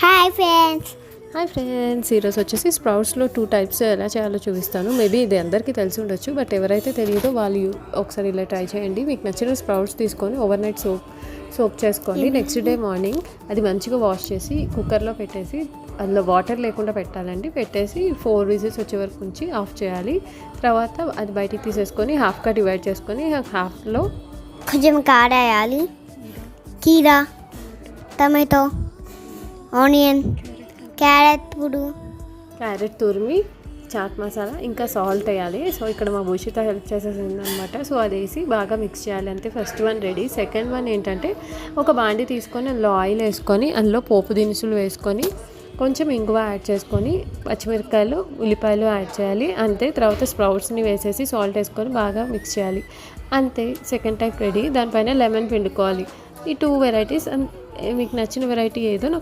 Hi friends. ఈరోజు వచ్చేసి స్ప్రౌట్స్లో 2 types ఎలా చేయాలో చూపిస్తాను. మేబీ ఇది అందరికీ తెలిసి ఉండొచ్చు, బట్ ఎవరైతే తెలియదో వాళ్ళు ఒకసారి ఇలా ట్రై చేయండి. మీకు నచ్చిన స్ప్రౌట్స్ తీసుకొని ఓవర్ నైట్ సోప్ చేసుకోండి. నెక్స్ట్ డే మార్నింగ్ అది మంచిగా వాష్ చేసి కుక్కర్లో పెట్టేసి అందులో వాటర్ లేకుండా పెట్టాలండి. పెట్టేసి 4 విజిల్స్ వచ్చే వరకు ఉంచి ఆఫ్ చేయాలి. తర్వాత అది బయటికి తీసేసుకొని హాఫ్గా డివైడ్ చేసుకొని హాఫ్లో కొంచెం కారం వేయాలి, కీరా, టమాటో, ఆనియన్, క్యారెట్ తురిమి, చాట్ మసాలా, ఇంకా సాల్ట్ వేయాలి. సో ఇక్కడ మా భూషిత హెల్ప్ చేసేసింది అనమాట. సో అది వేసి బాగా మిక్స్ చేయాలి. అంతే first one ready. Second one ఏంటంటే ఒక బాండి తీసుకొని అందులో ఆయిల్ వేసుకొని అందులో పోపు దినుసులు వేసుకొని కొంచెం ఇంగువ యాడ్ చేసుకొని పచ్చిమిరపకాయలు, ఉల్లిపాయలు యాడ్ చేయాలి. అంతే. తర్వాత స్ప్రౌట్స్ని వేసేసి సాల్ట్ వేసుకొని బాగా మిక్స్ చేయాలి. అంతే, సెకండ్ టైప్ రెడీ. దానిపైన లెమన్ పిండుకోవాలి. ఈ 2 వెరైటీస్. మీకు నచ్చిన వెరైటీ ఏదో